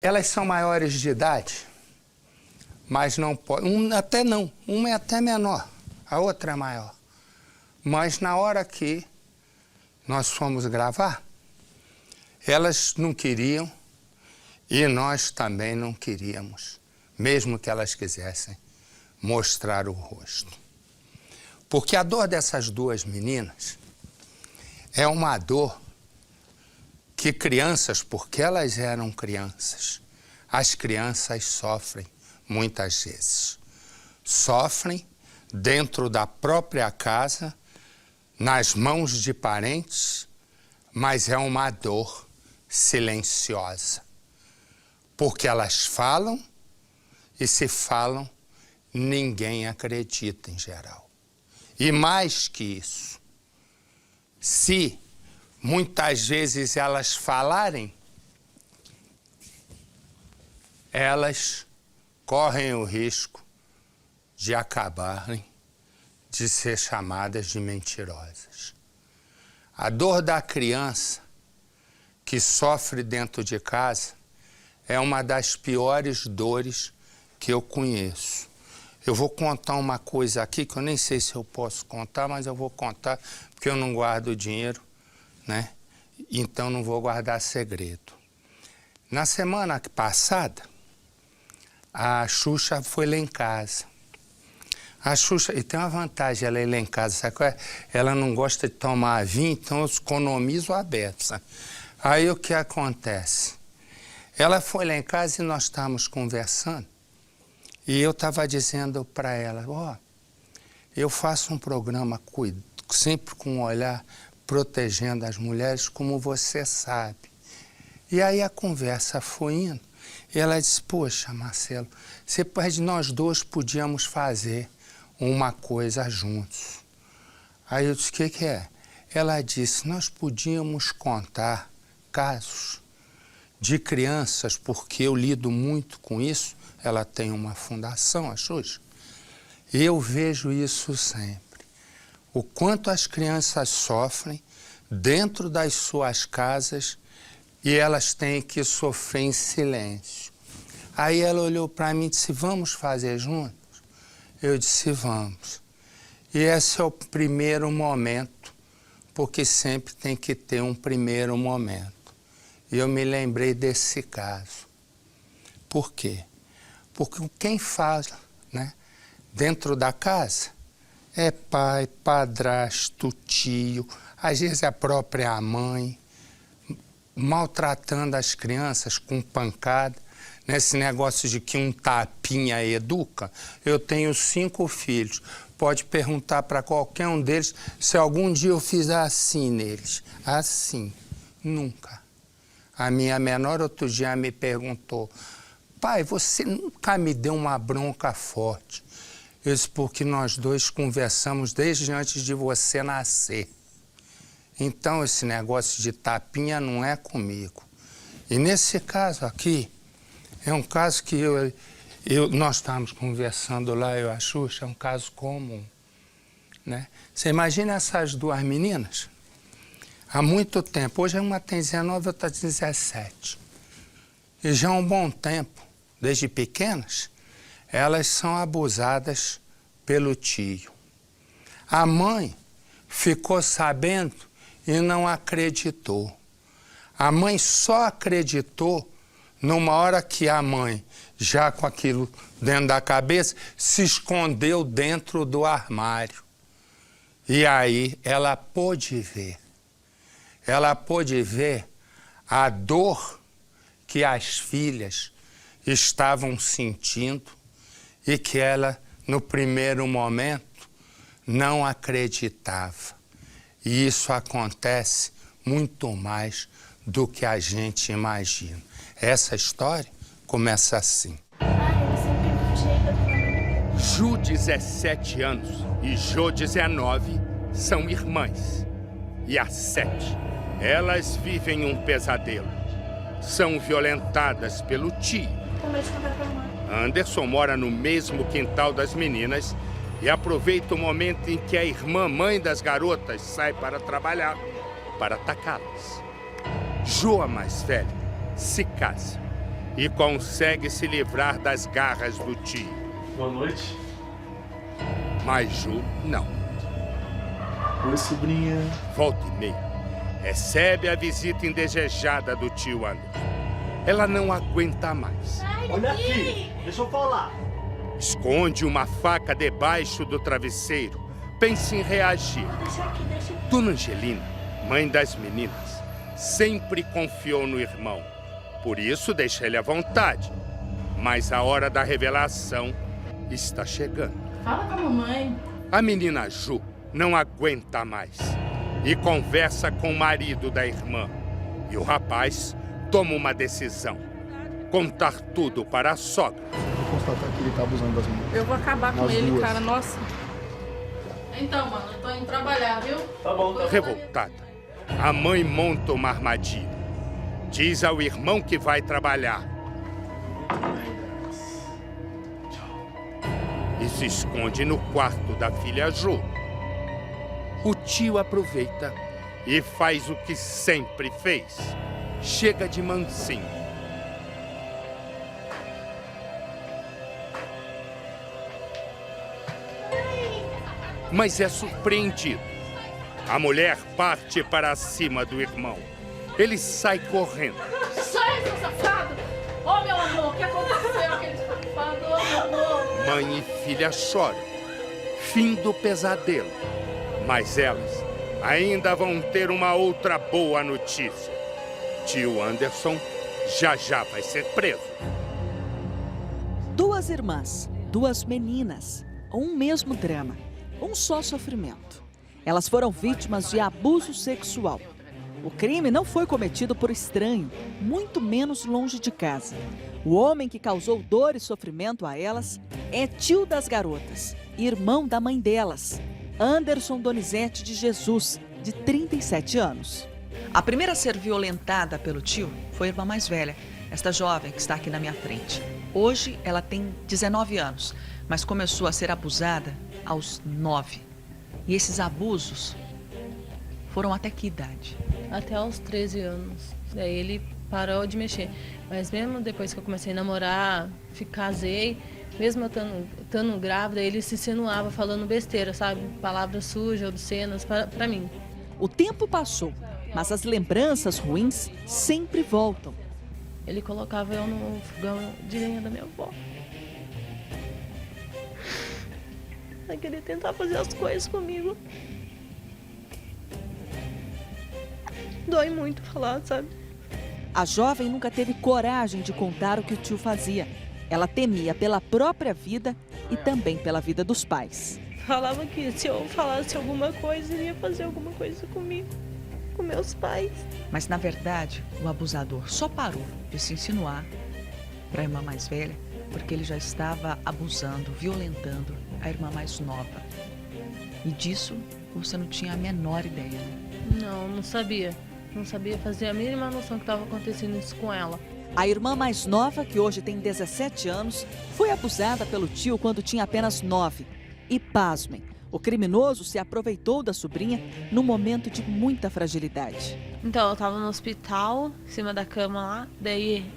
Elas são maiores de idade, mas não podem. Até não. Uma é até menor, a outra é maior. Mas na hora que nós fomos gravar, elas não queriam e nós também não queríamos, mesmo que elas quisessem mostrar o rosto. Porque a dor dessas duas meninas é uma dor que crianças, porque elas eram crianças, as crianças sofrem muitas vezes. Sofrem dentro da própria casa, nas mãos de parentes, mas é uma dor silenciosa. Porque elas falam e se falam, ninguém acredita em geral. E mais que isso, se muitas vezes elas falarem, elas correm o risco de acabarem de ser chamadas de mentirosas. A dor da criança que sofre dentro de casa é uma das piores dores que eu conheço. Eu vou contar uma coisa aqui que eu nem sei se eu posso contar, mas eu vou contar porque eu não guardo dinheiro, né? Então não vou guardar segredo. Na semana passada, a Xuxa foi lá em casa. A Xuxa, e tem uma vantagem ela ir lá em casa, sabe qual é? Ela não gosta de tomar vinho, então eu economizo a beça. Aí o que acontece? Ela foi lá em casa e nós estávamos conversando, e eu estava dizendo para ela, ó, eu faço um programa sempre com um olhar protegendo as mulheres, como você sabe. E aí a conversa foi indo, e ela disse, poxa, Marcelo, nós dois podíamos fazer uma coisa juntos. Aí eu disse, o que é? Ela disse, nós podíamos contar casos de crianças, porque eu lido muito com isso, ela tem uma fundação, a Xuxa, e eu vejo isso sempre. O quanto as crianças sofrem dentro das suas casas e elas têm que sofrer em silêncio. Aí ela olhou para mim e disse, vamos fazer juntos? Eu disse, vamos. E esse é o primeiro momento, porque sempre tem que ter um primeiro momento. E eu me lembrei desse caso. Por quê? Porque quem fala, né, dentro da casa é pai, padrasto, tio, às vezes a própria mãe, maltratando as crianças com pancada. Nesse negócio de que um tapinha educa, eu tenho 5 filhos. Pode perguntar para qualquer um deles se algum dia eu fiz assim neles. Assim, nunca. A minha menor outro dia me perguntou, pai, você nunca me deu uma bronca forte. Eu disse, porque nós dois conversamos desde antes de você nascer. Então esse negócio de tapinha não é comigo. E nesse caso aqui, é um caso que nós estávamos conversando lá, eu e a Xuxa, é um caso comum, né? Você imagina essas duas meninas, há muito tempo, hoje uma tem 19, outra tem 17, e já há um bom tempo, desde pequenas, elas são abusadas pelo tio. A mãe ficou sabendo e não acreditou. A mãe só acreditou numa hora que a mãe, já com aquilo dentro da cabeça, se escondeu dentro do armário. E aí ela pôde ver. Ela pôde ver a dor que as filhas estavam sentindo e que ela, no primeiro momento, não acreditava. E isso acontece muito mais do que a gente imagina. Essa história começa assim. Ju, 17 anos, e Jo, 19, são irmãs. E às 7, elas vivem um pesadelo. São violentadas pelo tio. Anderson mora no mesmo quintal das meninas e aproveita o momento em que a irmã mãe das garotas sai para trabalhar, para atacá-las. Jo, a mais velha, se casa e consegue se livrar das garras do tio. Boa noite. Mas Ju, não. Oi, sobrinha. Volta e meia, recebe a visita indesejada do tio Anderson. Ela não aguenta mais. Olha aqui, deixa eu falar. Esconde uma faca debaixo do travesseiro. Pensa em reagir. Dona Angelina, mãe das meninas, sempre confiou no irmão. Por isso, deixa ele à vontade. Mas a hora da revelação está chegando. Fala com a mamãe. A menina Ju não aguenta mais e conversa com o marido da irmã. E o rapaz toma uma decisão: contar tudo para a sogra. Vou constatar que ele tá abusando das meninas. Eu vou acabar com As ele, duas. cara. Nossa. Então, mano, eu tô indo trabalhar, viu? Tá bom, tá bom. Revoltada, a mãe monta uma armadilha. Diz ao irmão que vai trabalhar e se esconde no quarto da filha Ju. O tio aproveita e faz o que sempre fez. Chega de mansinho. Mas é surpreendido. A mulher parte para cima do irmão. Ele sai correndo. Sai, seu safado! Ô, meu amor, o que aconteceu? Aquele safado, ô, meu amor! Mãe e filha choram. Fim do pesadelo. Mas elas ainda vão ter uma outra boa notícia. Tio Anderson já vai ser preso. Duas irmãs, duas meninas, um mesmo drama, um só sofrimento. Elas foram vítimas de abuso sexual. O crime não foi cometido por estranho, muito menos longe de casa. O homem que causou dor e sofrimento a elas é tio das garotas, irmão da mãe delas, Anderson Donizete de Jesus, de 37 anos. A primeira a ser violentada pelo tio foi a irmã mais velha, esta jovem que está aqui na minha frente. Hoje ela tem 19 anos, mas começou a ser abusada aos 9. E esses abusos foram até que idade? Até aos 13 anos. Daí ele parou de mexer. Mas mesmo depois que eu comecei a namorar, casei, mesmo eu estando grávida, ele se insinuava falando besteira, sabe? Palavras sujas, obscenas, pra mim. O tempo passou, mas as lembranças ruins sempre voltam. Ele colocava eu no fogão de lenha da minha avó. Ele queria tentar fazer as coisas comigo. Dói muito falar, sabe? A jovem nunca teve coragem de contar o que o tio fazia. Ela temia pela própria vida e também pela vida dos pais. Falava que se eu falasse alguma coisa, ele ia fazer alguma coisa comigo, com meus pais. Mas, na verdade, o abusador só parou de se insinuar para a irmã mais velha porque ele já estava abusando, violentando a irmã mais nova. E disso você não tinha a menor ideia, né? Não sabia. Não sabia fazer a mínima noção que estava acontecendo isso com ela. A irmã mais nova, que hoje tem 17 anos, foi abusada pelo tio quando tinha apenas 9. E pasmem, o criminoso se aproveitou da sobrinha num momento de muita fragilidade. Então, eu estava no hospital, em cima da cama lá, daí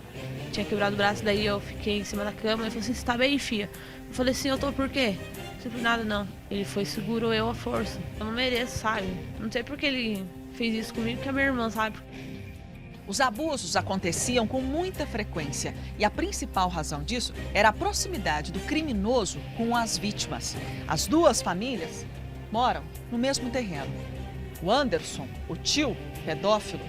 tinha quebrado o braço, daí eu fiquei em cima da cama, ele falou assim, você tá bem, filha? Eu falei assim, eu tô por quê? Não sei por nada, não. Ele foi, segurou eu à força. Eu não mereço, sabe? Não sei por que ele fez isso comigo, que é minha irmã, sabe? Os abusos aconteciam com muita frequência e a principal razão disso era a proximidade do criminoso com as vítimas. As duas famílias moram no mesmo terreno. O Anderson, o tio pedófilo,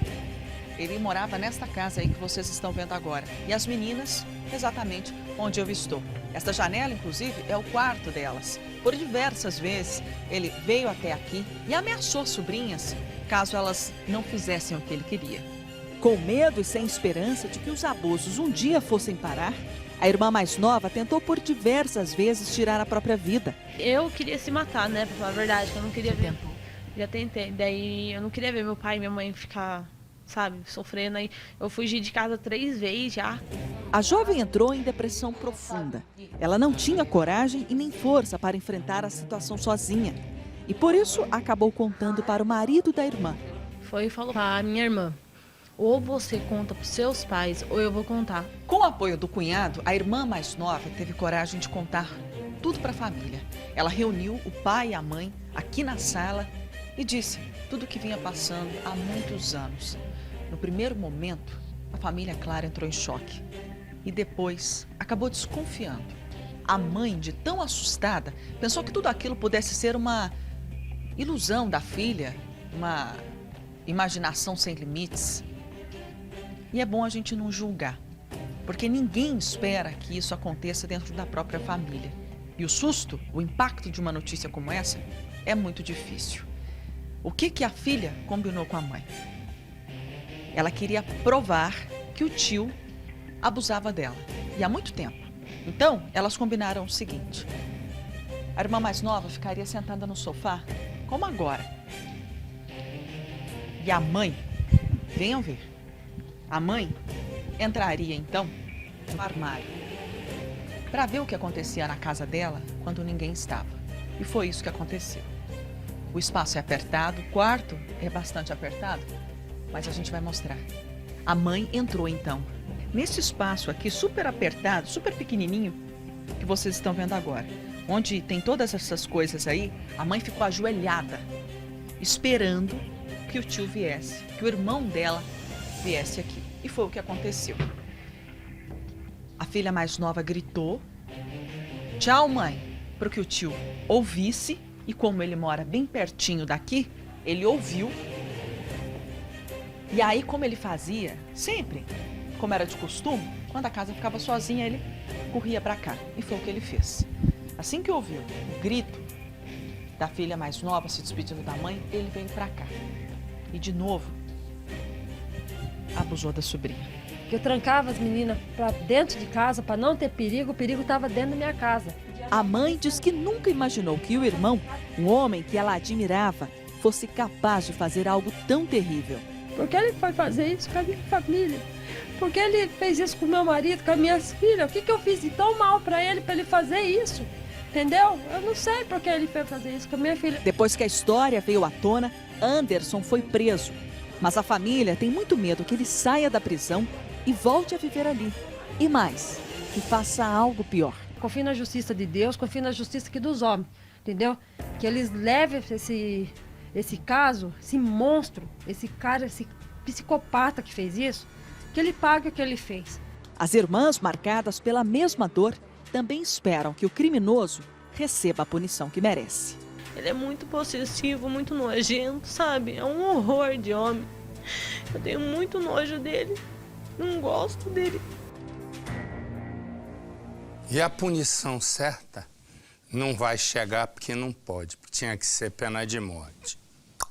ele morava nesta casa aí que vocês estão vendo agora. E as meninas, exatamente onde eu estou. Esta janela, inclusive, é o quarto delas. Por diversas vezes, ele veio até aqui e ameaçou as sobrinhas caso elas não fizessem o que ele queria. Com medo e sem esperança de que os abusos um dia fossem parar, a irmã mais nova tentou por diversas vezes tirar a própria vida. Eu queria se matar, né, pra falar a verdade, que eu não queria ver. Já tentei, daí eu não queria ver meu pai e minha mãe ficar, sabe, sofrendo aí. Eu fugi de casa 3 vezes já. A jovem entrou em depressão profunda. Ela não tinha coragem e nem força para enfrentar a situação sozinha. E por isso acabou contando para o marido da irmã. Foi e falou pra minha irmã. ou você conta pros seus pais, ou eu vou contar. Com o apoio do cunhado, a irmã mais nova teve coragem de contar tudo para a família. Ela reuniu o pai e a mãe aqui na sala e disse tudo o que vinha passando há muitos anos. No primeiro momento, a família Clara entrou em choque e depois acabou desconfiando. A mãe, de tão assustada, pensou que tudo aquilo pudesse ser uma ilusão da filha, uma imaginação sem limites. E é bom a gente não julgar, porque ninguém espera que isso aconteça dentro da própria família. E o susto, o impacto de uma notícia como essa é muito difícil. O que a filha combinou com a mãe? Ela queria provar que o tio abusava dela, e há muito tempo. Então, elas combinaram o seguinte: a irmã mais nova ficaria sentada no sofá, como agora. E a mãe, venham ver, a mãe entraria então no armário para ver o que acontecia na casa dela quando ninguém estava. E foi isso que aconteceu. O espaço é apertado, o quarto é bastante apertado, mas a gente vai mostrar. A mãe entrou então nesse espaço aqui super apertado, super pequenininho, que vocês estão vendo agora, onde tem todas essas coisas aí. A mãe ficou ajoelhada, esperando que o tio viesse, que o irmão dela viesse aqui. E foi o que aconteceu. A filha mais nova gritou: "Tchau, mãe", para que o tio ouvisse. E como ele mora bem pertinho daqui, ele ouviu. E aí, como ele fazia sempre, como era de costume, quando a casa ficava sozinha, ele corria para cá. E foi o que ele fez. Assim que ouviu o grito da filha mais nova se despedindo da mãe, ele veio para cá. E de novo, abusou da sobrinha. Eu trancava as meninas para dentro de casa para não ter perigo, o perigo estava dentro da minha casa. A mãe diz que nunca imaginou que o irmão, um homem que ela admirava, fosse capaz de fazer algo tão terrível. Por que ele foi fazer isso com a minha família? Por que ele fez isso com o meu marido, com as minhas filhas? O que eu fiz de tão mal para ele fazer isso? Entendeu? Eu não sei por que ele foi fazer isso com a minha filha. Depois que a história veio à tona, Anderson foi preso. Mas a família tem muito medo que ele saia da prisão e volte a viver ali. E mais, que faça algo pior. Confio na justiça de Deus, confio na justiça aqui dos homens, entendeu? Que eles levem esse caso, esse monstro, esse cara, esse psicopata que fez isso, que ele pague o que ele fez. As irmãs, marcadas pela mesma dor, também esperam que o criminoso receba a punição que merece. Ele é muito possessivo, muito nojento, sabe? É um horror de homem. Eu tenho muito nojo dele. Não gosto dele. E a punição certa não vai chegar porque não pode, porque tinha que ser pena de morte.